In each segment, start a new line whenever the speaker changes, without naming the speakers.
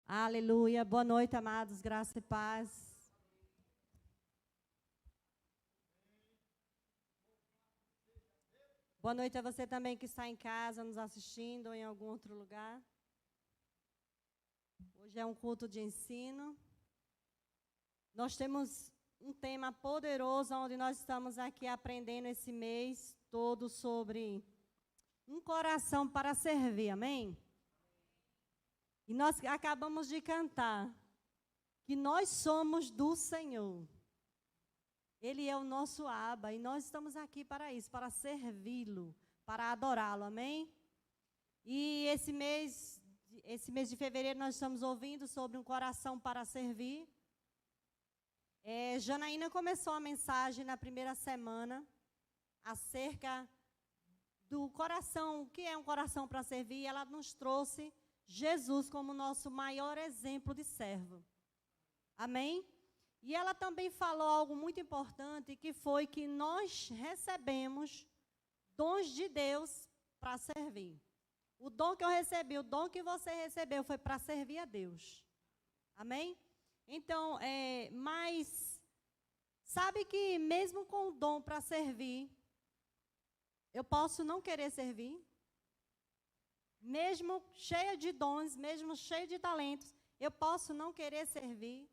Aleluia. Boa noite, amados. Graça e paz. Boa noite a você também que está em casa, nos assistindo ou em algum outro lugar. Hoje é um culto de ensino. Nós temos um tema poderoso, onde nós estamos aqui aprendendo esse mês todo sobre um coração para servir, amém? E nós acabamos de cantar que nós somos do Senhor. Ele é o nosso Abba e nós estamos aqui para isso, para servi-lo, para adorá-lo, amém? E esse mês de fevereiro nós estamos ouvindo sobre um coração para servir. Janaína começou a mensagem na primeira semana acerca do coração, o que é um coração para servir, e ela nos trouxe Jesus como nosso maior exemplo de servo. Amém? E ela também falou algo muito importante, que foi que nós recebemos dons de Deus para servir. O dom que eu recebi, o dom que você recebeu foi para servir a Deus. Amém? Então, mas sabe que mesmo com o dom para servir, eu posso não querer servir? Mesmo cheia de dons, mesmo cheia de talentos, eu posso não querer servir?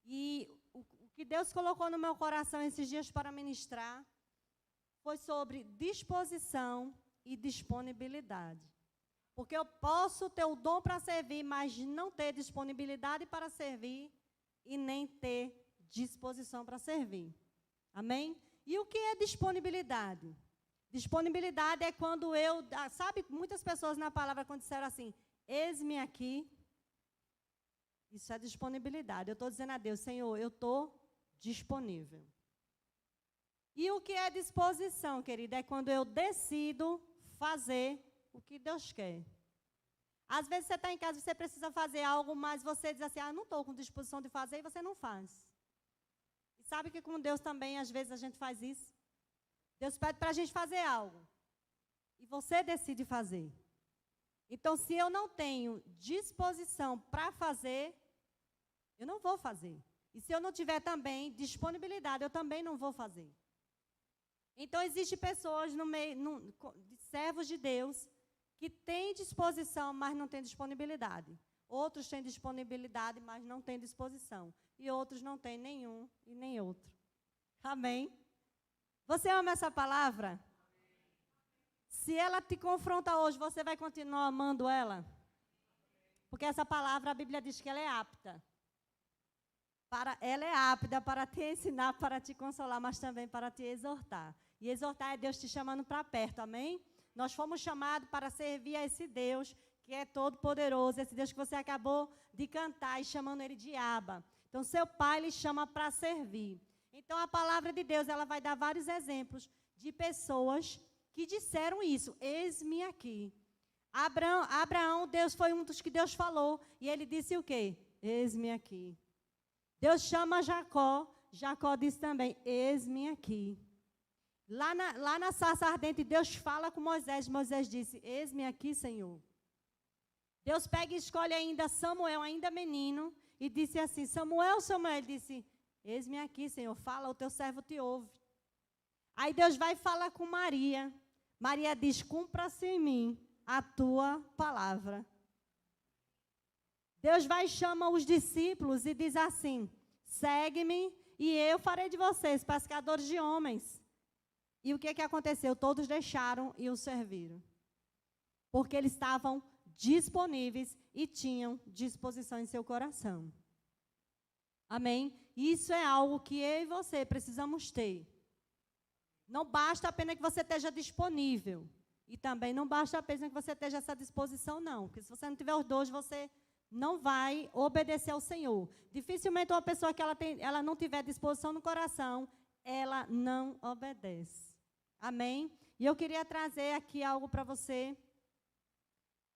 E o que Deus colocou no meu coração esses dias para ministrar foi sobre disposição e disponibilidade. Porque eu posso ter o dom para servir, mas não ter disponibilidade para servir e nem ter disposição para servir. Amém? E o que é disponibilidade? Disponibilidade é quando sabe, muitas pessoas na palavra quando disseram assim, eis-me aqui, isso é disponibilidade. Eu estou dizendo a Deus, Senhor, eu estou disponível. E o que é disposição, querida? É quando eu decido fazer o que Deus quer. Às vezes você está em casa e você precisa fazer algo, mas você diz assim, não estou com disposição de fazer, e você não faz. E sabe que com Deus também, às vezes, a gente faz isso? Deus pede para a gente fazer algo. E você decide fazer. Então, se eu não tenho disposição para fazer, eu não vou fazer. E se eu não tiver também disponibilidade, eu também não vou fazer. Então, existem pessoas no meio, servos de Deus, que têm disposição, mas não têm disponibilidade. Outros têm disponibilidade, mas não têm disposição. E outros não têm nenhum e nem outro. Amém? Você ama essa palavra? Se ela te confronta hoje, você vai continuar amando ela? Porque essa palavra, a Bíblia diz que ela é apta. Ela é apta para te ensinar, para te consolar, mas também para te exortar. E exortar é Deus te chamando para perto, amém? Nós fomos chamados para servir a esse Deus que é todo poderoso, esse Deus que você acabou de cantar e chamando ele de Abba. Então, seu pai lhe chama para servir. Então, a palavra de Deus, ela vai dar vários exemplos de pessoas que disseram isso, eis-me aqui. Abraão, Deus foi um dos que Deus falou, e ele disse o quê? Eis-me aqui. Deus chama Jacó, Jacó disse também, eis-me aqui. Lá na sarça ardente, Deus fala com Moisés, Moisés disse, eis-me aqui, Senhor. Deus pega e escolhe ainda Samuel, ainda menino, e disse assim, Samuel, ele disse, eis-me aqui, Senhor, fala, o teu servo te ouve. Aí Deus vai falar com Maria. Maria diz, cumpra-se em mim a tua palavra. Deus vai e chama os discípulos e diz assim, segue-me e eu farei de vocês pescadores de homens. E o que aconteceu? Todos deixaram e o serviram. Porque eles estavam disponíveis e tinham disposição em seu coração. Amém? Isso é algo que eu e você precisamos ter. Não basta apenas que você esteja disponível. E também não basta apenas que você esteja essa disposição, não. Porque se você não tiver os dois, você não vai obedecer ao Senhor. Dificilmente uma pessoa que ela não tiver disposição no coração, ela não obedece. Amém? E eu queria trazer aqui algo para você.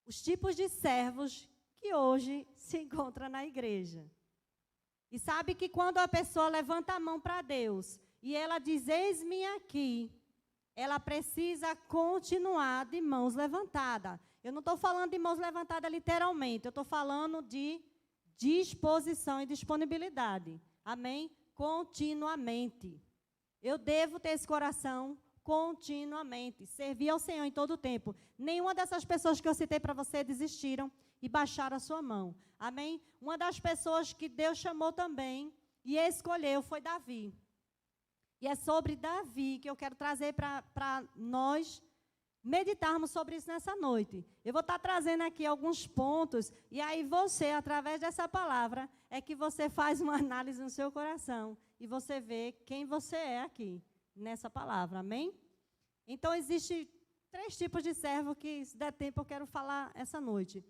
Os tipos de servos que hoje se encontram na igreja. E sabe que quando a pessoa levanta a mão para Deus e ela diz, eis-me aqui, ela precisa continuar de mãos levantadas. Eu não estou falando de mãos levantadas literalmente, eu estou falando de disposição e disponibilidade. Amém? Continuamente. Eu devo ter esse coração continuamente, servir ao Senhor em todo o tempo. Nenhuma dessas pessoas que eu citei para você desistiram e baixaram a sua mão. Amém? Uma das pessoas que Deus chamou também e escolheu foi Davi. E é sobre Davi que eu quero trazer para nós meditarmos sobre isso nessa noite. Eu vou estar trazendo aqui alguns pontos, e aí você, através dessa palavra, é que você faz uma análise no seu coração, e você vê quem você é aqui, nessa palavra, amém? Então, existem 3 tipos de servo que, se der tempo, eu quero falar essa noite.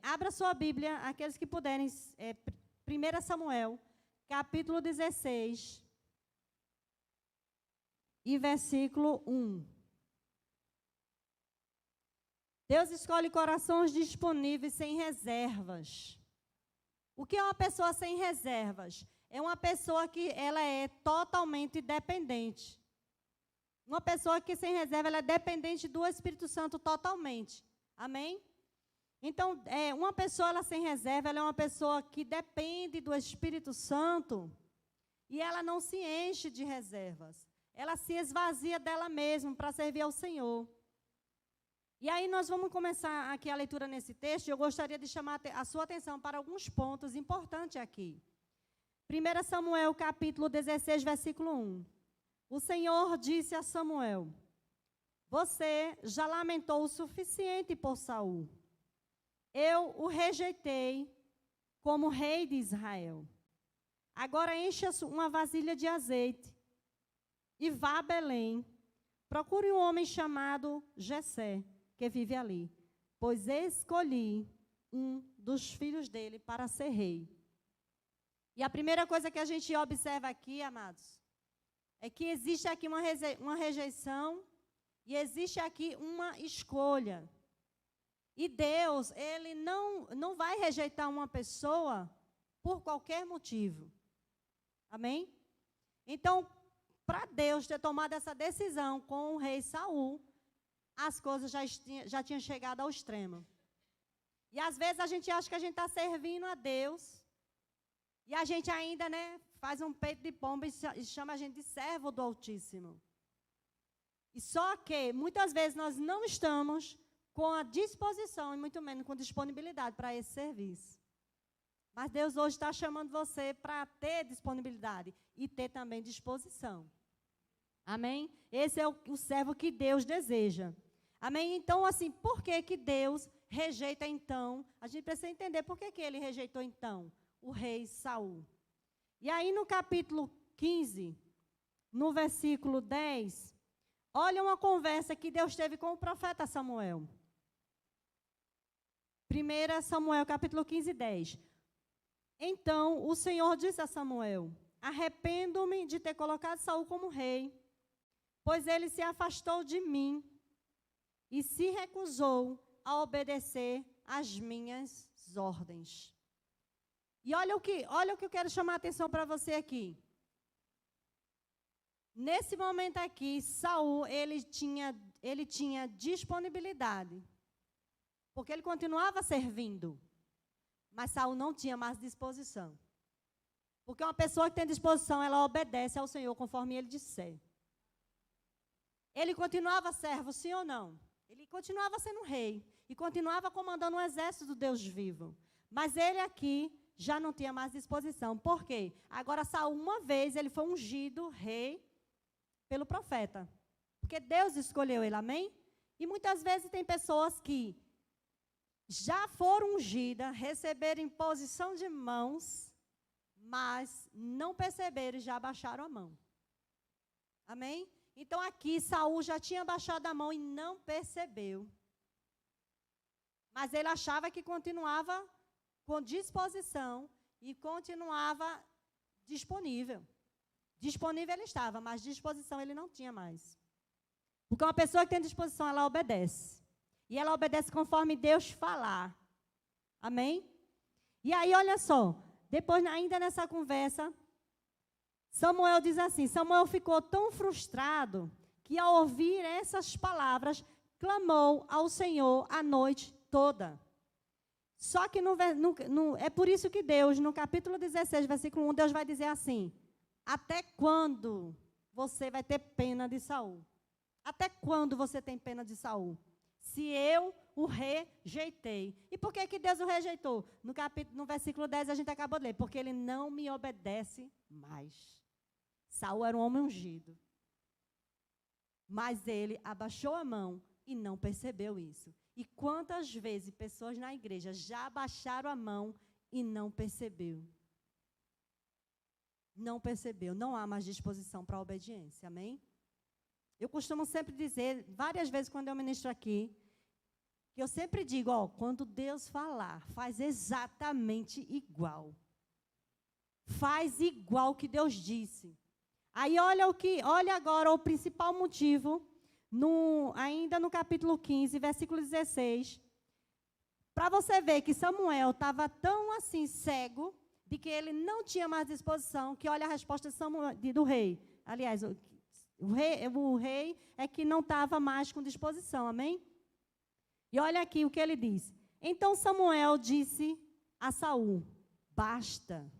Abra sua Bíblia, aqueles que puderem, 1 Samuel, capítulo 16, e versículo 1. Deus escolhe corações disponíveis sem reservas. O que é uma pessoa sem reservas? É uma pessoa que ela é totalmente dependente. Uma pessoa que sem reserva, ela é dependente do Espírito Santo totalmente. Amém? Então, uma pessoa ela sem reserva, ela é uma pessoa que depende do Espírito Santo e ela não se enche de reservas. Ela se esvazia dela mesma para servir ao Senhor. E aí nós vamos começar aqui a leitura nesse texto, e eu gostaria de chamar a sua atenção para alguns pontos importantes aqui. 1 Samuel, capítulo 16, versículo 1. O Senhor disse a Samuel: você já lamentou o suficiente por Saul. Eu o rejeitei como rei de Israel. Agora encha uma vasilha de azeite e vá a Belém. Procure um homem chamado Jessé, que vive ali, pois escolhi um dos filhos dele para ser rei. E a primeira coisa que a gente observa aqui, amados, é que existe aqui uma rejeição e existe aqui uma escolha. E Deus, Ele não vai rejeitar uma pessoa por qualquer motivo. Amém? Então, para Deus ter tomado essa decisão com o rei Saul, as coisas já tinham chegado ao extremo. E às vezes a gente acha que a gente está servindo a Deus, e a gente ainda, faz um peito de pomba e chama a gente de servo do Altíssimo. E só que, muitas vezes, nós não estamos com a disposição, e muito menos com disponibilidade para esse serviço. Mas Deus hoje está chamando você para ter disponibilidade e ter também disposição. Amém? Esse é o servo que Deus deseja. Amém? Então, assim, por que Deus rejeita, então? A gente precisa entender por que ele rejeitou, então, o rei Saul. E aí, no capítulo 15, no versículo 10, olha uma conversa que Deus teve com o profeta Samuel. 1 Samuel, capítulo 15, 10. Então, o Senhor disse a Samuel: arrependo-me de ter colocado Saul como rei, pois ele se afastou de mim e se recusou a obedecer às minhas ordens. E olha o que eu quero chamar a atenção para você aqui. Nesse momento aqui, Saul, ele tinha disponibilidade, porque ele continuava servindo, mas Saul não tinha mais disposição. Porque uma pessoa que tem disposição, ela obedece ao Senhor conforme ele disser. Ele continuava servo, sim ou não? Ele continuava sendo rei e continuava comandando um exército do Deus vivo. Mas ele aqui já não tinha mais disposição. Por quê? Agora Saul, uma vez, ele foi ungido rei pelo profeta. Porque Deus escolheu ele, amém? E muitas vezes tem pessoas que já foram ungidas, receberam imposição de mãos, mas não perceberam e já abaixaram a mão. Amém? Então, aqui, Saul já tinha baixado a mão e não percebeu. Mas ele achava que continuava com disposição e continuava disponível. Disponível ele estava, mas disposição ele não tinha mais. Porque uma pessoa que tem disposição, ela obedece. E ela obedece conforme Deus falar. Amém? E aí, olha só, depois, ainda nessa conversa, Samuel diz assim: Samuel ficou tão frustrado que, ao ouvir essas palavras, clamou ao Senhor a noite toda. Só que é por isso que Deus, no capítulo 16, versículo 1, Deus vai dizer assim: até quando você vai ter pena de Saul? Até quando você tem pena de Saul? Se eu o rejeitei. E por que Deus o rejeitou? No versículo 10 a gente acabou de ler. Porque ele não me obedece mais. Saul era um homem ungido. Mas ele abaixou a mão e não percebeu isso. E quantas vezes pessoas na igreja já abaixaram a mão e não percebeu? Não percebeu. Não há mais disposição para a obediência. Amém? Eu costumo sempre dizer, várias vezes quando eu ministro aqui, que eu sempre digo, quando Deus falar, faz exatamente igual. Faz igual que Deus disse. Aí olha agora o principal motivo, ainda no capítulo 15, versículo 16, para você ver que Samuel estava tão assim cego, de que ele não tinha mais disposição, que olha a resposta do rei. Aliás, o rei é que não estava mais com disposição, amém? E olha aqui o que ele diz. Então Samuel disse a Saul: basta,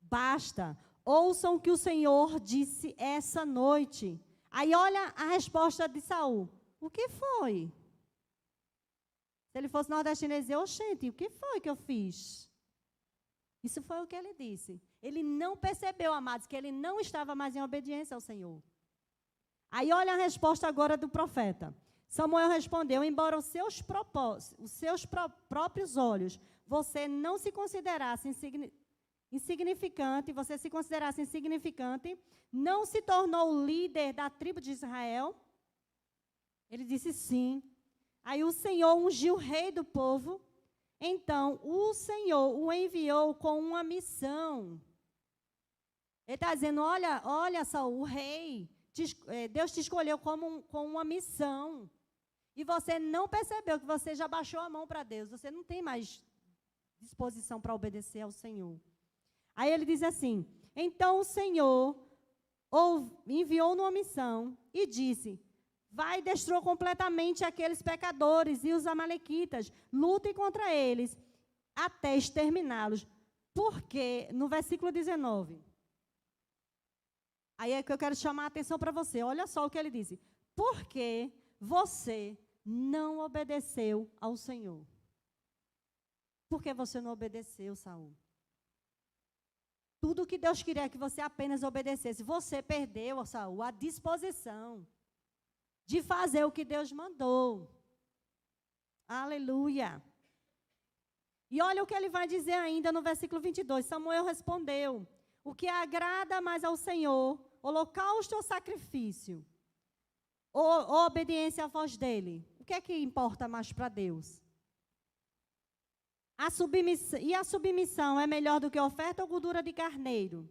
basta, ouçam o que o Senhor disse essa noite. Aí olha a resposta de Saul: o que foi? Se ele fosse nordestino, ele dizia: oxente, o que foi que eu fiz? Isso foi o que ele disse. Ele não percebeu, amados, que ele não estava mais em obediência ao Senhor. Aí olha a resposta agora do profeta. Samuel respondeu: embora os seus próprios olhos você não se considerasse insignificante, você se considerasse insignificante, não se tornou líder da tribo de Israel? Ele disse sim. Aí o Senhor ungiu o rei do povo. Então o Senhor o enviou com uma missão. Ele está dizendo: olha Saul, o rei, Deus te escolheu com uma missão. E você não percebeu que você já baixou a mão para Deus. Você não tem mais disposição para obedecer ao Senhor. Aí ele diz assim: então o Senhor enviou numa missão e disse: vai e destrua completamente aqueles pecadores e os amalequitas, lutem contra eles até exterminá-los. Porque, no versículo 19, aí é que eu quero chamar a atenção para você. Olha só o que ele disse: porque você não obedeceu ao Senhor. Por que você não obedeceu, Saul? Tudo que Deus queria que você apenas obedecesse. Você perdeu, Saul, a disposição de fazer o que Deus mandou. Aleluia. E olha o que ele vai dizer ainda no versículo 22. Samuel respondeu: o que agrada mais ao Senhor, holocausto ou sacrifício? Ou obediência à voz dele? O que é que importa mais para Deus? A submissão é melhor do que oferta ou gordura de carneiro?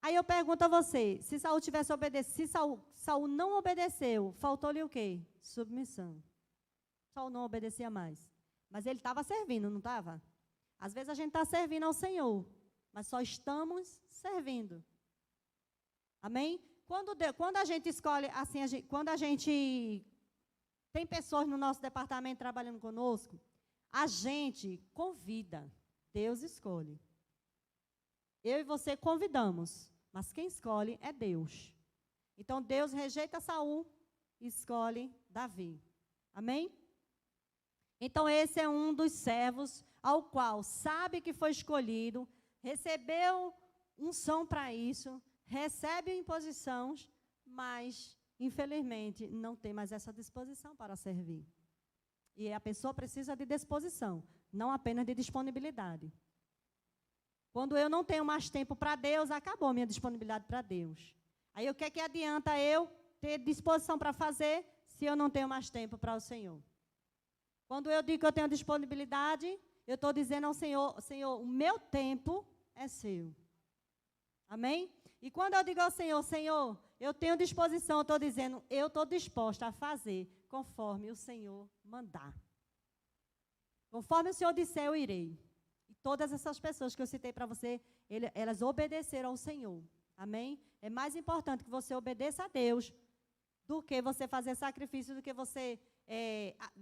Aí eu pergunto a você, se Saul tivesse obedecido, se Saul não obedeceu, faltou-lhe o quê? Submissão. Saul não obedecia mais. Mas ele estava servindo, não estava? Às vezes a gente está servindo ao Senhor, mas só estamos servindo. Amém? Quando a gente escolhe, assim, quando a gente tem pessoas no nosso departamento trabalhando conosco, a gente convida, Deus escolhe. Eu e você convidamos, mas quem escolhe é Deus. Então Deus rejeita Saul e escolhe Davi. Amém? Então esse é um dos servos ao qual sabe que foi escolhido, recebeu unção para isso, recebe imposições, mas infelizmente não tem mais essa disposição para servir. E a pessoa precisa de disposição, não apenas de disponibilidade. Quando eu não tenho mais tempo para Deus, acabou a minha disponibilidade para Deus. Aí o que é que adianta eu ter disposição para fazer se eu não tenho mais tempo para o Senhor? Quando eu digo que eu tenho disponibilidade, eu estou dizendo ao Senhor: Senhor, o meu tempo é seu. Amém? E quando eu digo ao Senhor: Senhor, eu tenho disposição, eu estou dizendo: eu estou disposta a fazer conforme o Senhor mandar. Conforme o Senhor disser, eu irei. E todas essas pessoas que eu citei para você, elas obedeceram ao Senhor. Amém? É mais importante que você obedeça a Deus do que você fazer sacrifício, do que você...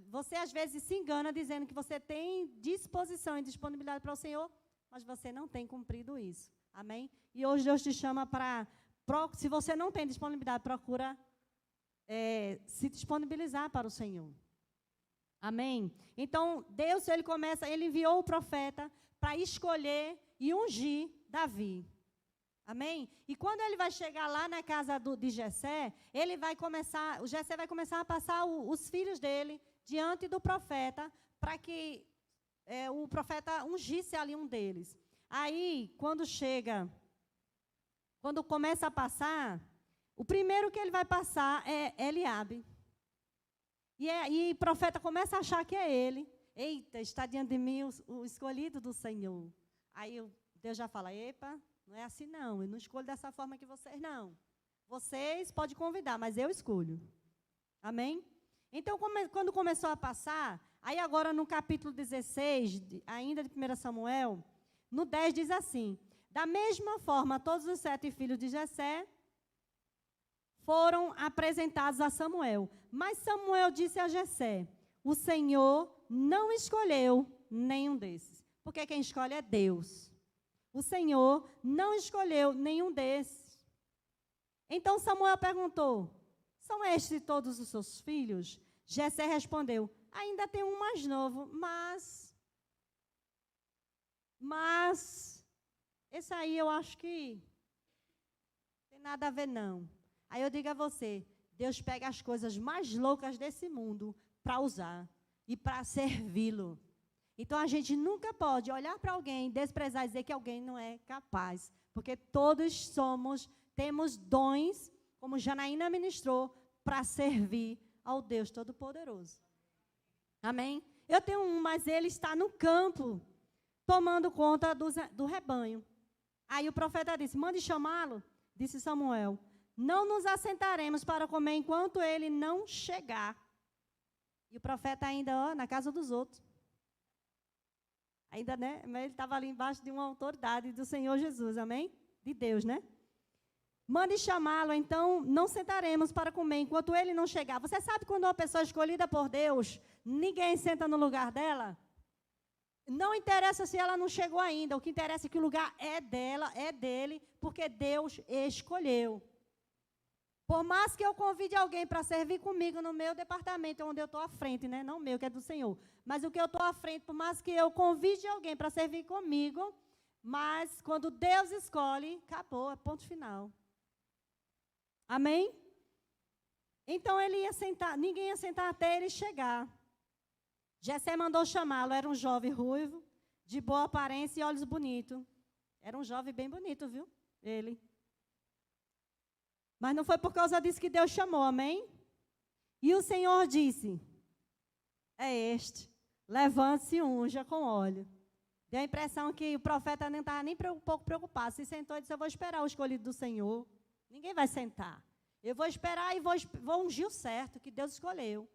você, às vezes, se engana dizendo que você tem disposição e disponibilidade para o Senhor, mas você não tem cumprido isso. Amém? E hoje Deus te chama para... Se você não tem disponibilidade, procura se disponibilizar para o Senhor. Amém? Então, Deus, ele enviou o profeta para escolher e ungir Davi. Amém? E quando ele vai chegar lá na casa de Jessé, o Jessé vai começar a passar os filhos dele diante do profeta, para que o profeta ungisse ali um deles. Aí, quando começa a passar, o primeiro que ele vai passar é Eliabe. E o profeta começa a achar que é ele. Eita, está diante de mim o escolhido do Senhor. Aí Deus já fala, epa, não é assim não, eu não escolho dessa forma que vocês não. Vocês podem convidar, mas eu escolho. Amém? Então, quando começou a passar, aí agora no capítulo 16, ainda de 1 Samuel, no 10 diz assim, da mesma forma, todos os 7 filhos de Jessé foram apresentados a Samuel. Mas Samuel disse a Jessé, o Senhor não escolheu nenhum desses. Porque quem escolhe é Deus. O Senhor não escolheu nenhum desses. Então Samuel perguntou, são estes todos os seus filhos? Jessé respondeu, ainda tem um mais novo, mas esse aí eu acho que não tem nada a ver não. Aí eu digo a você, Deus pega as coisas mais loucas desse mundo para usar e para servi-lo. Então, a gente nunca pode olhar para alguém, desprezar e dizer que alguém não é capaz. Porque todos temos dons, como Janaína ministrou, para servir ao Deus Todo-Poderoso. Amém? Eu tenho um, mas ele está no campo, tomando conta do rebanho. Aí o profeta disse, mande chamá-lo. Disse Samuel, não nos assentaremos para comer enquanto ele não chegar. E o profeta ainda, na casa dos outros. Ainda, né? Mas ele estava ali embaixo de uma autoridade do Senhor Jesus, amém? De Deus, né? Mande chamá-lo, então não sentaremos para comer enquanto ele não chegar. Você sabe quando uma pessoa é escolhida por Deus, ninguém senta no lugar dela? Não interessa se ela não chegou ainda, o que interessa é que o lugar é dela, é dele, porque Deus escolheu. Por mais que eu convide alguém para servir comigo no meu departamento, onde eu estou à frente, né? Não o meu, que é do Senhor. Mas o que eu estou à frente, por mais que eu convide alguém para servir comigo, mas quando Deus escolhe, acabou, é ponto final. Amém? Então ele ia sentar, ninguém ia sentar até ele chegar. Jessé mandou chamá-lo, era um jovem ruivo, de boa aparência e olhos bonitos. Era um jovem bem bonito, viu? Ele. Mas não foi por causa disso que Deus chamou, amém? E o Senhor disse, é este, levante-se e unja com óleo. Deu a impressão que o profeta não estava nem um pouco preocupado. Se sentou e disse, eu vou esperar o escolhido do Senhor. Ninguém vai sentar. Eu vou esperar e vou ungir o certo, que Deus escolheu.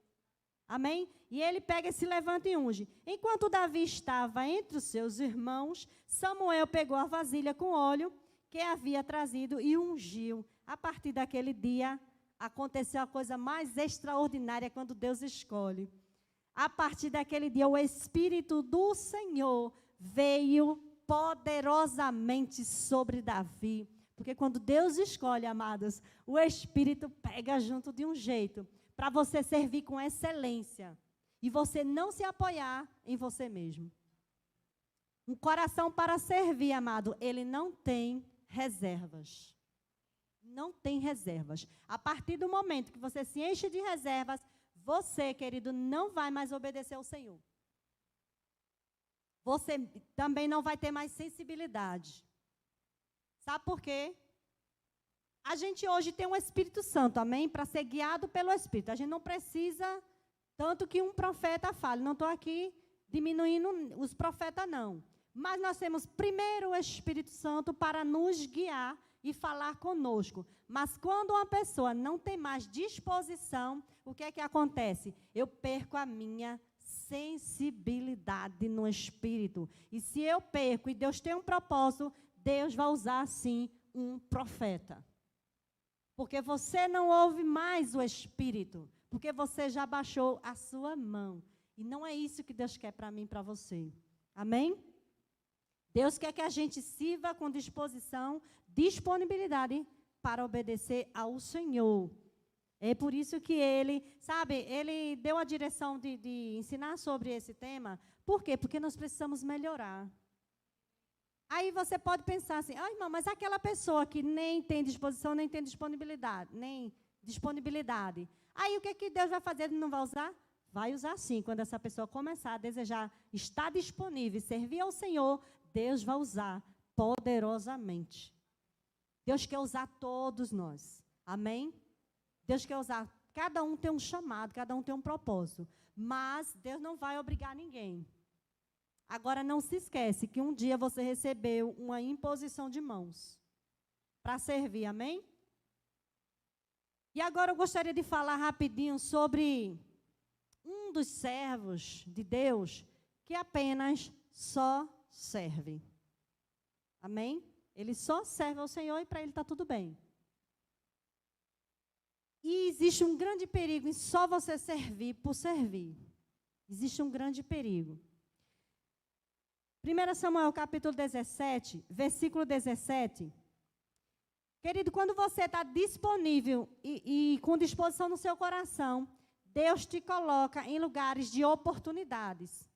Amém? E ele pega esse levante e unge. Enquanto Davi estava entre os seus irmãos, Samuel pegou a vasilha com óleo que havia trazido e ungiu. A partir daquele dia, aconteceu a coisa mais extraordinária quando Deus escolhe. A partir daquele dia, o Espírito do Senhor veio poderosamente sobre Davi. Porque quando Deus escolhe, amados, o Espírito pega junto de um jeito para você servir com excelência e você não se apoiar em você mesmo. Um coração para servir, amado, ele não tem reservas. Não tem reservas. A partir do momento que você se enche de reservas, você, querido, não vai mais obedecer ao Senhor. Você também não vai ter mais sensibilidade. Sabe por quê? A gente hoje tem um Espírito Santo, amém? Para ser guiado pelo Espírito. A gente não precisa tanto que um profeta fale. Não estou aqui diminuindo os profetas, não. Mas nós temos primeiro o Espírito Santo para nos guiar e falar conosco. Mas quando uma pessoa não tem mais disposição, o que é que acontece? Eu perco a minha sensibilidade no Espírito. E se eu perco e Deus tem um propósito, Deus vai usar, sim, um profeta. Porque você não ouve mais o Espírito, porque você já baixou a sua mão. E não é isso que Deus quer para mim e para você. Amém? Deus quer que a gente sirva com disposição, disponibilidade para obedecer ao Senhor. É por isso que ele deu a direção de ensinar sobre esse tema. Por quê? Porque nós precisamos melhorar. Aí você pode pensar assim, irmã, mas aquela pessoa que nem tem disposição, nem tem disponibilidade. Aí o que Deus vai fazer? Ele não vai usar? Vai usar sim. Quando essa pessoa começar a desejar estar disponível, servir ao Senhor, Deus vai usar poderosamente. Deus quer usar todos nós. Amém? Deus quer usar. Cada um tem um chamado, cada um tem um propósito. Mas Deus não vai obrigar ninguém. Agora, não se esquece que um dia você recebeu uma imposição de mãos para servir, amém? E agora eu gostaria de falar rapidinho sobre um dos servos de Deus que apenas só serve. Amém? Ele só serve ao Senhor e para ele está tudo bem. E existe um grande perigo em só você servir por servir. Existe um grande perigo. 1 Samuel, capítulo 17, versículo 17. Querido, quando você está disponível e com disposição no seu coração, Deus te coloca em lugares de oportunidades.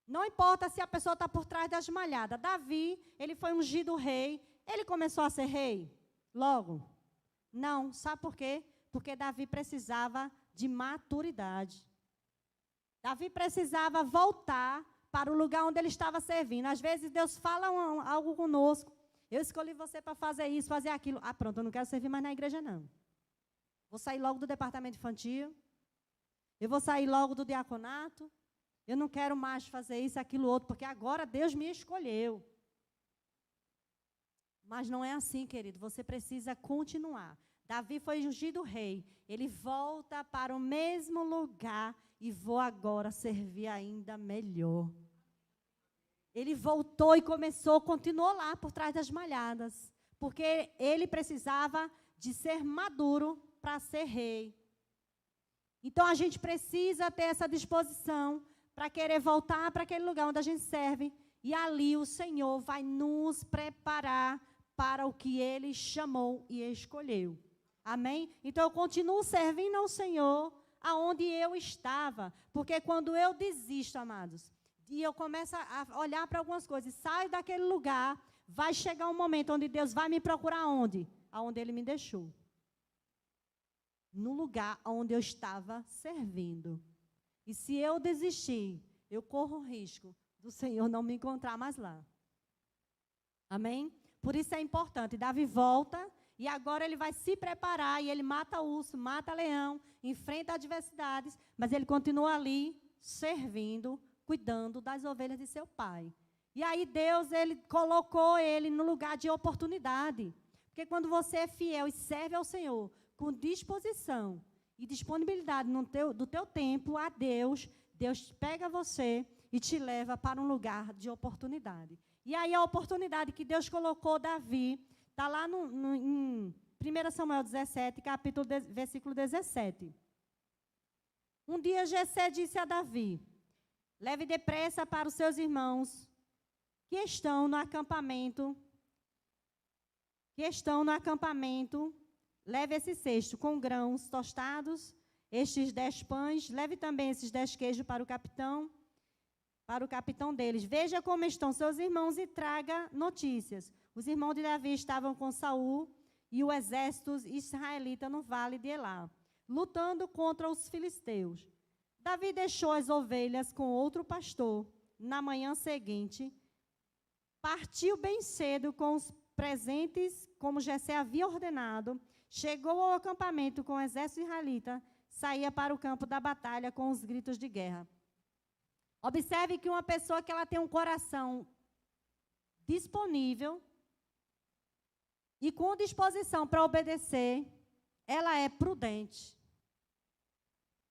Não importa se a pessoa está por trás das malhadas. Davi, ele foi ungido rei. Ele começou a ser rei logo? Não. Sabe por quê? Porque Davi precisava de maturidade. Davi precisava voltar para o lugar onde ele estava servindo. Às vezes Deus fala algo conosco. Eu escolhi você para fazer isso, fazer aquilo. Pronto, eu não quero servir mais na igreja, não. Vou sair logo do departamento infantil. Eu vou sair logo do diaconato. Eu não quero mais fazer isso, aquilo, outro, porque agora Deus me escolheu. Mas não é assim, querido. Você precisa continuar. Davi foi ungido rei. Ele volta para o mesmo lugar e vou agora servir ainda melhor. Ele voltou e continuou lá por trás das malhadas, porque ele precisava de ser maduro para ser rei. Então, a gente precisa ter essa disposição para querer voltar para aquele lugar onde a gente serve, e ali o Senhor vai nos preparar para o que Ele chamou e escolheu. Amém? Então, eu continuo servindo ao Senhor aonde eu estava, porque quando eu desisto, amados, e eu começo a olhar para algumas coisas, saio daquele lugar, vai chegar um momento onde Deus vai me procurar onde? Aonde Ele me deixou. No lugar onde eu estava servindo. E se eu desistir, eu corro o risco do Senhor não me encontrar mais lá. Amém? Por isso é importante. Davi volta e agora ele vai se preparar e ele mata urso, mata leão, enfrenta adversidades, mas ele continua ali servindo, cuidando das ovelhas de seu pai. E aí Deus, ele colocou ele no lugar de oportunidade. Porque quando você é fiel e serve ao Senhor com disposição e disponibilidade do teu tempo a Deus, Deus pega você e te leva para um lugar de oportunidade. E aí a oportunidade que Deus colocou Davi, está lá em 1 Samuel 17, versículo 17. Um dia Jessé disse a Davi: leve depressa para os seus irmãos que estão no acampamento, leve esse cesto com grãos tostados, estes 10 pães, leve também esses 10 queijos para o capitão deles. Veja como estão seus irmãos e traga notícias. Os irmãos de Davi estavam com Saul e o exército israelita no vale de Elá, lutando contra os filisteus. Davi deixou as ovelhas com outro pastor. Na manhã seguinte, partiu bem cedo com os presentes, como Jessé havia ordenado, chegou ao acampamento com o exército israelita, saía para o campo da batalha com os gritos de guerra. Observe que uma pessoa que ela tem um coração disponível e com disposição para obedecer, ela é prudente.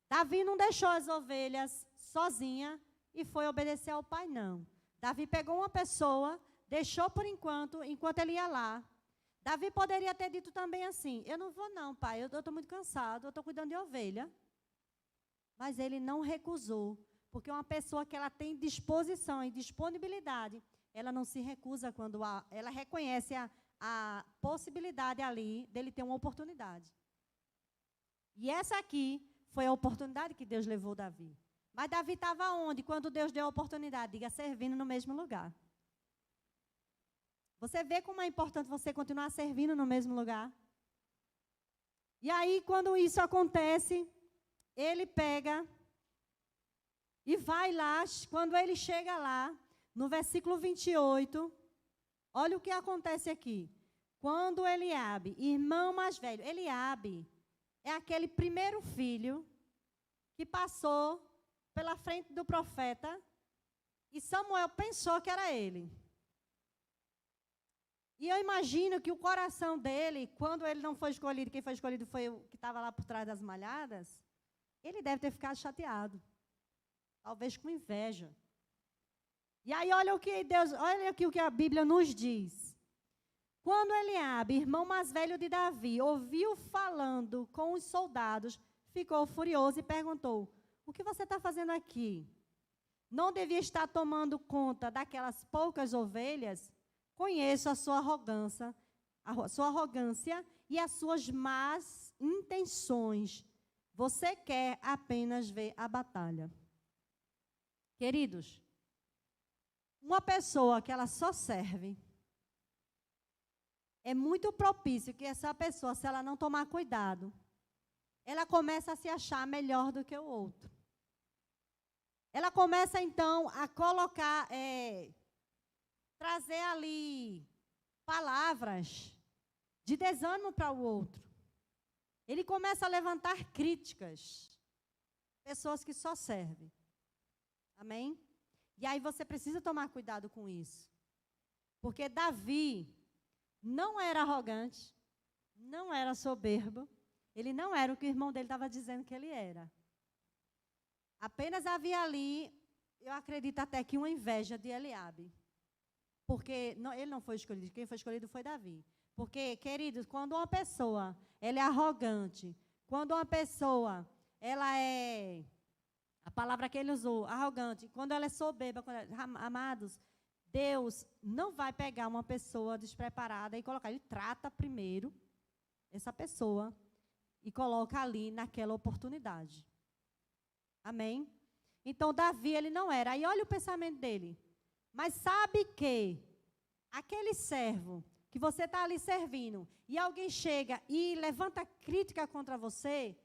Davi não deixou as ovelhas sozinha e foi obedecer ao pai, não. Davi pegou uma pessoa, deixou por enquanto ele ia lá. Davi poderia ter dito também assim, eu não vou não, pai, eu estou muito cansado, eu estou cuidando de ovelha. Mas ele não recusou, porque uma pessoa que ela tem disposição e disponibilidade, ela não se recusa quando ela reconhece a possibilidade ali dele ter uma oportunidade. E essa aqui foi a oportunidade que Deus levou Davi. Mas Davi estava onde quando Deus deu a oportunidade? Diga, servindo no mesmo lugar. Você vê como é importante você continuar servindo no mesmo lugar? E aí, quando isso acontece, ele pega e vai lá. Quando ele chega lá, no versículo 28, olha o que acontece aqui. Quando Eliabe, irmão mais velho, Eliabe é aquele primeiro filho que passou pela frente do profeta e Samuel pensou que era ele. E eu imagino que o coração dele, quando ele não foi escolhido, quem foi escolhido foi o que estava lá por trás das malhadas, ele deve ter ficado chateado. Talvez com inveja. E aí olha aqui o que a Bíblia nos diz. Quando Eliabe, irmão mais velho de Davi, ouviu falando com os soldados, ficou furioso e perguntou, o que você está fazendo aqui? Não devia estar tomando conta daquelas poucas ovelhas? Conheço a sua arrogância e as suas más intenções. Você quer apenas ver a batalha. Queridos, uma pessoa que ela só serve, é muito propício que essa pessoa, se ela não tomar cuidado, ela começa a se achar melhor do que o outro. Ela começa, então, a colocar, trazer ali palavras de desânimo para o outro. Ele começa a levantar críticas. Pessoas que só servem. Amém? E aí você precisa tomar cuidado com isso. Porque Davi não era arrogante, não era soberbo, ele não era o que o irmão dele estava dizendo que ele era. Apenas havia ali, eu acredito até que uma inveja de Eliabe. Porque ele não foi escolhido, quem foi escolhido foi Davi. Porque, queridos, quando uma pessoa ela é arrogante, quando uma pessoa ela é, a palavra que ele usou, arrogante, quando ela é soberba, amados, Deus não vai pegar uma pessoa despreparada e colocar, ele trata primeiro essa pessoa e coloca ali naquela oportunidade. Amém? Então, Davi, ele não era. Aí olha o pensamento dele. Mas sabe que aquele servo que você está ali servindo e alguém chega e levanta crítica contra você,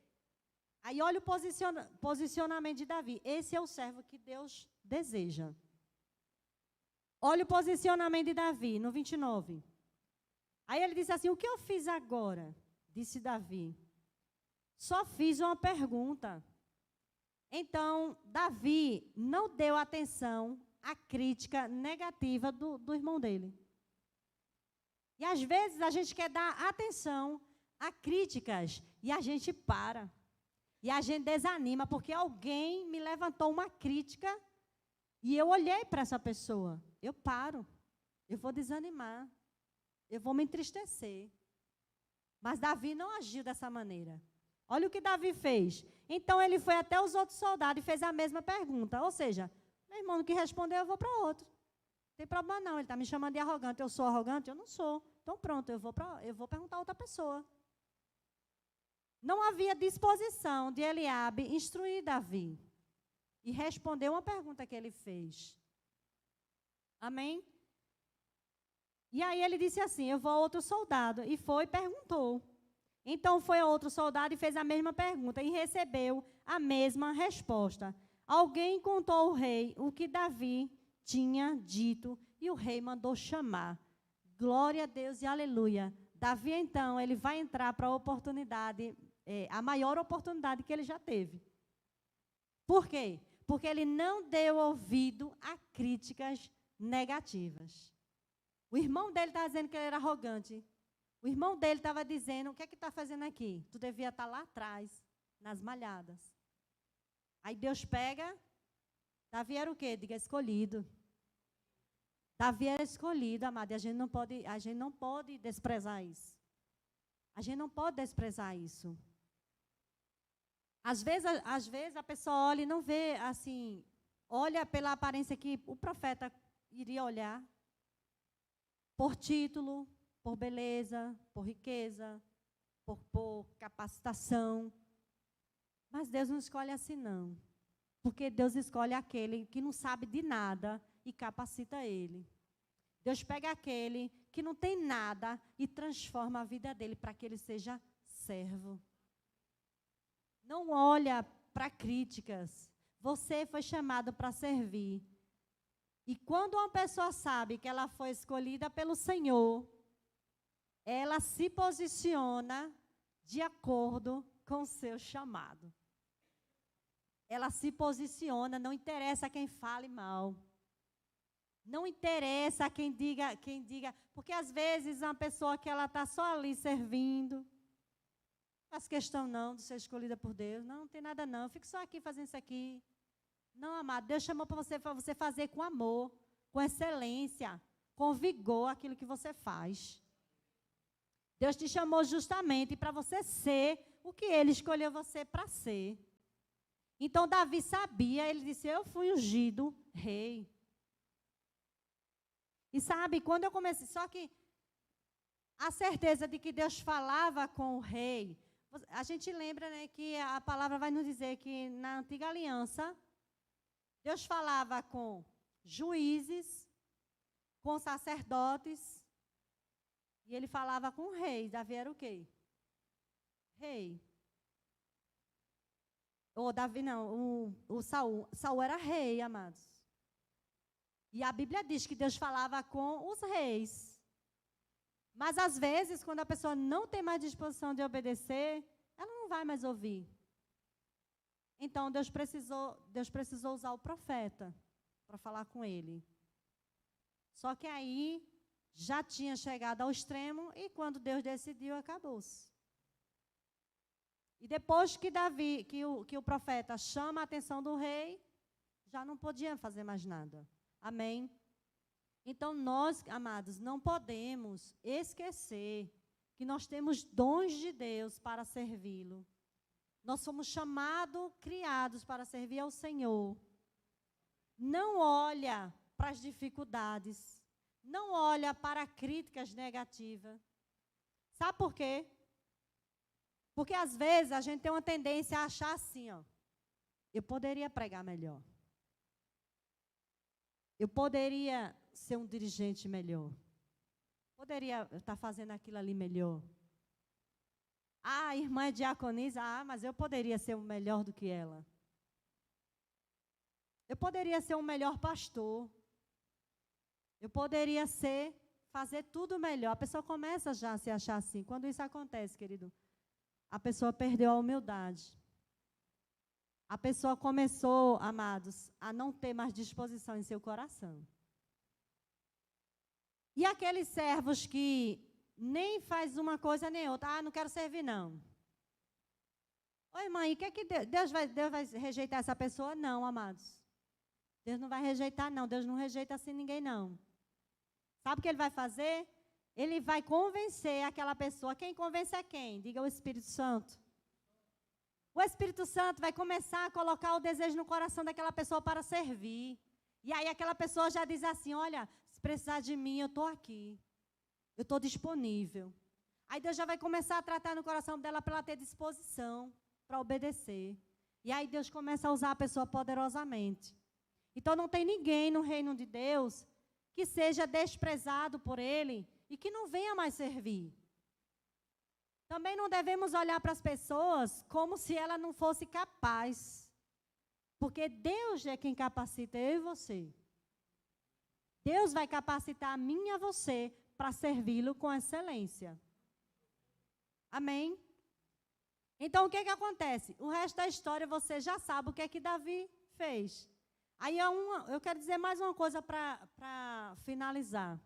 aí olha o posicionamento de Davi. Esse é o servo que Deus deseja. Olha o posicionamento de Davi, no 29. Aí ele disse assim, o que eu fiz agora? Disse Davi. Só fiz uma pergunta. Então, Davi não deu atenção à crítica negativa do irmão dele. E às vezes a gente quer dar atenção a críticas e a gente para. E a gente desanima porque alguém me levantou uma crítica e eu olhei para essa pessoa. Eu paro, eu vou desanimar, eu vou me entristecer. Mas Davi não agiu dessa maneira. Olha o que Davi fez. Então ele foi até os outros soldados e fez a mesma pergunta. Ou seja, meu irmão, no que respondeu, eu vou para outro. Não tem problema não, ele está me chamando de arrogante. Eu sou arrogante? Eu não sou. Então pronto, eu vou perguntar a outra pessoa. Não havia disposição de Eliabe instruir Davi e responder uma pergunta que ele fez. Amém? E aí ele disse assim, eu vou a outro soldado. E foi e perguntou. Então foi a outro soldado e fez a mesma pergunta e recebeu a mesma resposta. Alguém contou ao rei o que Davi tinha dito e o rei mandou chamar. Glória a Deus e aleluia. Davi, então, ele vai entrar para a oportunidade, a maior oportunidade que ele já teve. Por quê? Porque ele não deu ouvido a críticas negativas. O irmão dele estava dizendo que ele era arrogante. O irmão dele estava dizendo, o que é que está fazendo aqui? Tu devia estar lá atrás, nas malhadas. Aí Deus pega, Davi era o quê? Diga, escolhido. Davi era escolhido, amado, e a gente não pode desprezar isso. A gente não pode desprezar isso. Às vezes a pessoa olha e não vê, assim, olha pela aparência que o profeta iria olhar, por título, por beleza, por riqueza, por capacitação. Mas Deus não escolhe assim, não. Porque Deus escolhe aquele que não sabe de nada e capacita ele. Deus pega aquele que não tem nada e transforma a vida dele para que ele seja servo. Não olha para críticas. Você foi chamado para servir. E quando uma pessoa sabe que ela foi escolhida pelo Senhor, ela se posiciona de acordo com o seu chamado. Ela se posiciona, não interessa quem fale mal. Não interessa quem diga, porque às vezes uma pessoa que ela está só ali servindo, não faz questão não de ser escolhida por Deus, não tem nada não, eu fico só aqui fazendo isso aqui. Não, amado, Deus chamou para você fazer com amor, com excelência, com vigor aquilo que você faz. Deus te chamou justamente para você ser o que Ele escolheu você para ser. Então, Davi sabia, ele disse, eu fui ungido rei. E sabe, quando eu comecei, só que a certeza de que Deus falava com o rei, a gente lembra, né, que a palavra vai nos dizer que na antiga aliança, Deus falava com juízes, com sacerdotes, e ele falava com o rei. Davi era o quê? Rei. Ou Davi não, o Saul. Saul era rei, amados. E a Bíblia diz que Deus falava com os reis. Mas às vezes, quando a pessoa não tem mais disposição de obedecer, ela não vai mais ouvir. Então, Deus precisou usar o profeta para falar com ele. Só que aí, já tinha chegado ao extremo, e quando Deus decidiu, acabou-se. E depois que o profeta chama a atenção do rei, já não podia fazer mais nada. Amém? Então, nós, amados, não podemos esquecer que nós temos dons de Deus para servi-lo. Nós somos chamados, criados para servir ao Senhor. Não olha para as dificuldades. Não olha para críticas negativas. Sabe por quê? Porque, às vezes, a gente tem uma tendência a achar assim, ó. Eu poderia pregar melhor. Eu poderia ser um dirigente melhor. Poderia estar fazendo aquilo ali melhor. Ah, a irmã é diaconisa. Ah, mas eu poderia ser melhor do que ela. Eu poderia ser um melhor pastor. Eu poderia fazer tudo melhor. A pessoa começa já a se achar assim. Quando isso acontece, querido, a pessoa perdeu a humildade. A pessoa começou, amados, a não ter mais disposição em seu coração. E aqueles servos que nem faz uma coisa nem outra. Ah, não quero servir, não. Oi, mãe, o que é que Deus vai rejeitar essa pessoa? Não, amados. Deus não vai rejeitar, não. Deus não rejeita assim ninguém, não. Sabe o que Ele vai fazer? Ele vai convencer aquela pessoa. Quem convence é quem? Diga o Espírito Santo. O Espírito Santo vai começar a colocar o desejo no coração daquela pessoa para servir. E aí aquela pessoa já diz assim, olha, se precisar de mim, eu estou aqui. Eu estou disponível. Aí Deus já vai começar a tratar no coração dela para ela ter disposição, para obedecer. E aí Deus começa a usar a pessoa poderosamente. Então não tem ninguém no reino de Deus que seja desprezado por Ele e que não venha mais servir. Também não devemos olhar para as pessoas como se ela não fosse capaz. Porque Deus é quem capacita eu e você. Deus vai capacitar a mim e a você para servi-lo com excelência. Amém? Então, o que acontece? O resto da história você já sabe o que é que Davi fez. Aí eu quero dizer mais uma coisa para finalizar.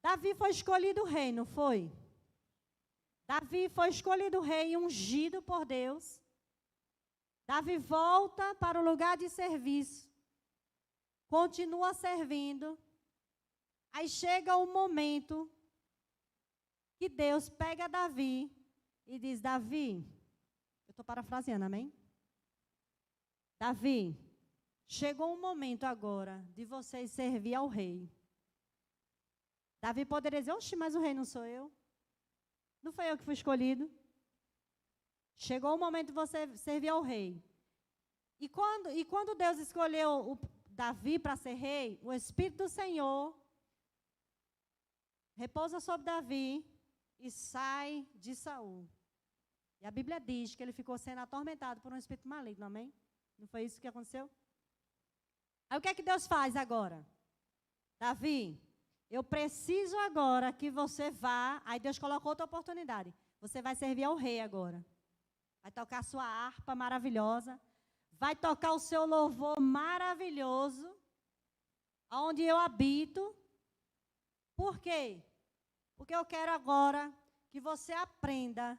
Davi foi escolhido rei, não foi? Davi foi escolhido rei e ungido por Deus. Davi volta para o lugar de serviço. continua servindo. Aí chega o momento que Deus pega Davi e diz: Davi, eu estou parafraseando, amém? Davi, chegou um momento agora de vocês servir ao rei. Davi poderia dizer: oxe, mas o rei não sou eu. Não foi eu que fui escolhido. Chegou o momento de você servir ao rei. E quando Deus escolheu Davi para ser rei, o Espírito do Senhor repousa sobre Davi e sai de Saul. E a Bíblia diz que ele ficou sendo atormentado por um espírito maligno, amém? Não foi isso que aconteceu? Aí o que é que Deus faz agora? Davi, eu preciso agora que você vá. Aí Deus colocou outra oportunidade. Você vai servir ao rei agora. Vai tocar a sua harpa maravilhosa. Vai tocar o seu louvor maravilhoso. Onde eu habito. Por quê? Porque eu quero agora que você aprenda a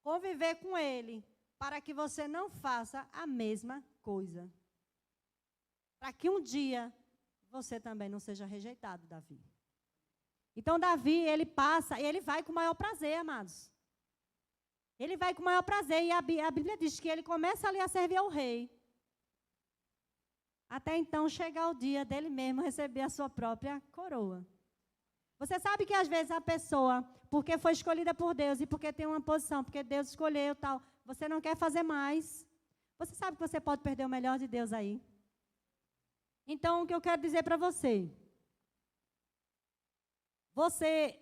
conviver com ele, para que você não faça a mesma coisa. Para que um dia você também não seja rejeitado, Davi. Então, Davi, ele vai com o maior prazer, amados. Ele vai com o maior prazer, e a Bíblia diz que ele começa ali a servir ao rei. Até então chegar o dia dele mesmo receber a sua própria coroa. Você sabe que às vezes a pessoa, porque foi escolhida por Deus e porque tem uma posição, porque Deus escolheu tal, você não quer fazer mais. Você sabe que você pode perder o melhor de Deus aí. Então, o que eu quero dizer para você, você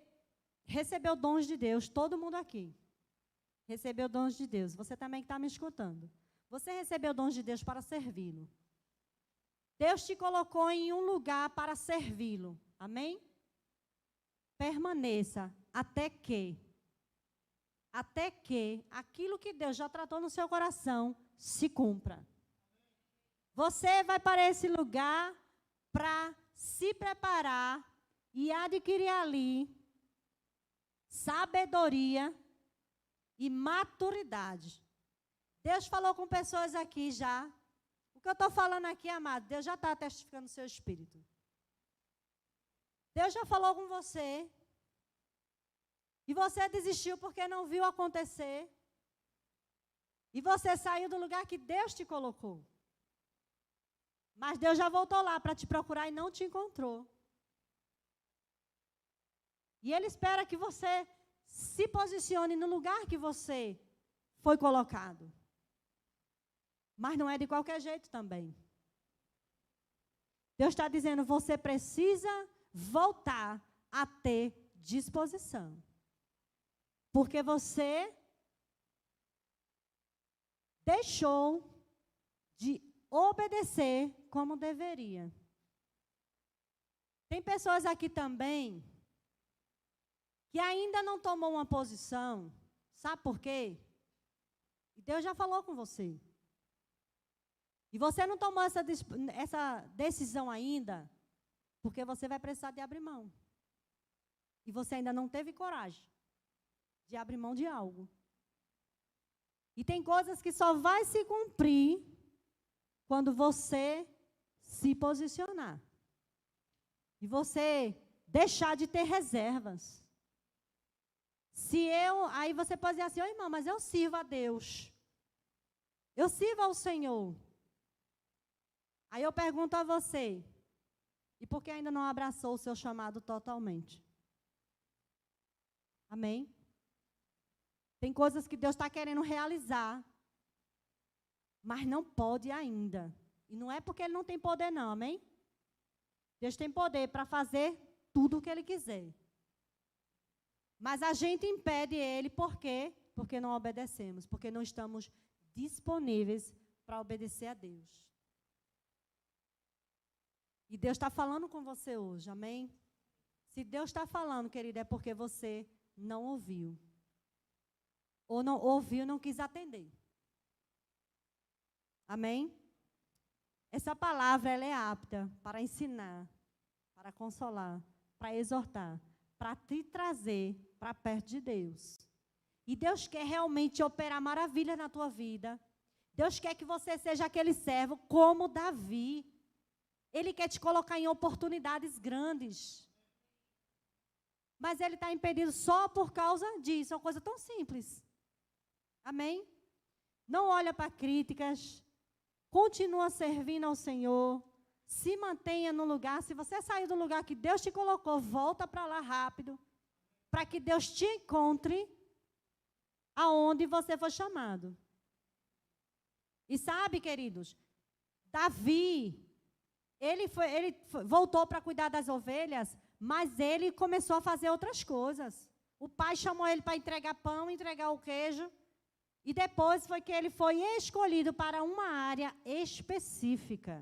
recebeu dons de Deus, todo mundo aqui recebeu dons de Deus. Você também que está me escutando. Você recebeu dons de Deus para servi-lo. Deus te colocou em um lugar para servi-lo. Amém? Permaneça até que aquilo que Deus já tratou no seu coração se cumpra. Você vai para esse lugar para se preparar e adquirir ali sabedoria e maturidade. Deus falou com pessoas aqui já. O que eu estou falando aqui, amado, Deus já está testificando no seu espírito. Deus já falou com você. E você desistiu porque não viu acontecer. E você saiu do lugar que Deus te colocou. Mas Deus já voltou lá para te procurar e não te encontrou. E Ele espera que você se posicione no lugar que você foi colocado. Mas não é de qualquer jeito também. Deus está dizendo, você precisa voltar a ter disposição. Porque você deixou de obedecer como deveria. Tem pessoas aqui também que ainda não tomou uma posição. Sabe por quê? E Deus já falou com você. E você não tomou essa decisão ainda, porque você vai precisar de abrir mão. E você ainda não teve coragem de abrir mão de algo. E tem coisas que só vai se cumprir quando você se posicionar. E você deixar de ter reservas. Aí você pode dizer assim, oh, irmão, mas eu sirvo a Deus. Eu sirvo ao Senhor. Aí eu pergunto a você, e por que ainda não abraçou o seu chamado totalmente? Amém? Tem coisas que Deus está querendo realizar, mas não pode ainda. E não é porque Ele não tem poder, não, amém? Deus tem poder para fazer tudo o que Ele quiser. Mas a gente impede Ele, por quê? Porque não obedecemos, porque não estamos disponíveis para obedecer a Deus. E Deus está falando com você hoje, amém? Se Deus está falando, querida, é porque você não ouviu. Ou não ouviu e não quis atender. Amém? Essa palavra, ela é apta para ensinar, para consolar, para exortar, para te trazer para perto de Deus. E Deus quer realmente operar maravilhas na tua vida. Deus quer que você seja aquele servo como Davi. Ele quer te colocar em oportunidades grandes. Mas ele está impedido só por causa disso. É uma coisa tão simples. Amém? Não olha para críticas. Continua servindo ao Senhor. Se mantenha no lugar. Se você sair do lugar que Deus te colocou, volta para lá rápido. Para que Deus te encontre aonde você foi chamado. E sabe, queridos, Davi, ele voltou para cuidar das ovelhas, mas ele começou a fazer outras coisas. O pai chamou ele para entregar pão, entregar o queijo, e depois foi que ele foi escolhido para uma área específica,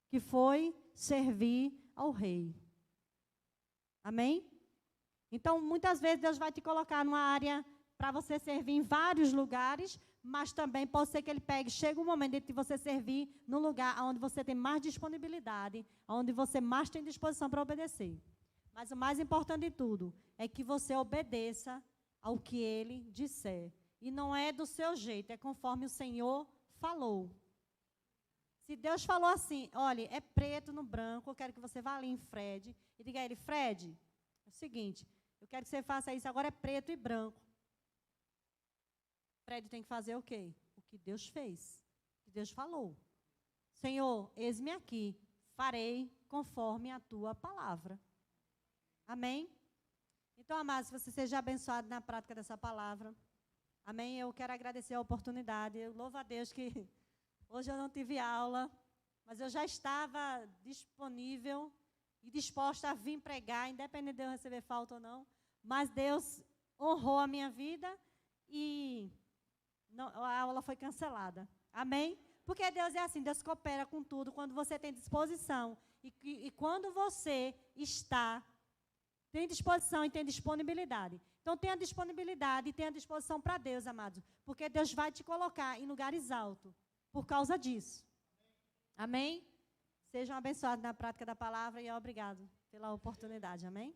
que foi servir ao rei. Amém? Então, muitas vezes Deus vai te colocar numa área para você servir em vários lugares, mas também pode ser que ele chega um momento de você servir no lugar onde você tem mais disponibilidade, onde você mais tem disposição para obedecer. Mas o mais importante de tudo é que você obedeça ao que ele disser. E não é do seu jeito, é conforme o Senhor falou. Se Deus falou assim, olha, é preto no branco, eu quero que você vá ali em Fred e diga a ele, Fred, é o seguinte, eu quero que você faça isso, agora é preto e branco. Fred tem que fazer o quê? O que Deus fez, o que Deus falou. Senhor, eis-me aqui, farei conforme a tua palavra. Amém? Então, amados, que você seja abençoado na prática dessa palavra. Amém? Eu quero agradecer a oportunidade. Eu louvo a Deus que hoje eu não tive aula, mas eu já estava disponível e disposta a vir pregar, independente de eu receber falta ou não. Mas Deus honrou a minha vida e a aula foi cancelada. Amém? Porque Deus é assim, Deus coopera com tudo quando você tem disposição. E quando você tem disposição e tem disponibilidade. Então, tenha disponibilidade e tenha disposição para Deus, amados. Porque Deus vai te colocar em lugares altos por causa disso. Amém? Sejam abençoados na prática da palavra e obrigado pela oportunidade. Amém?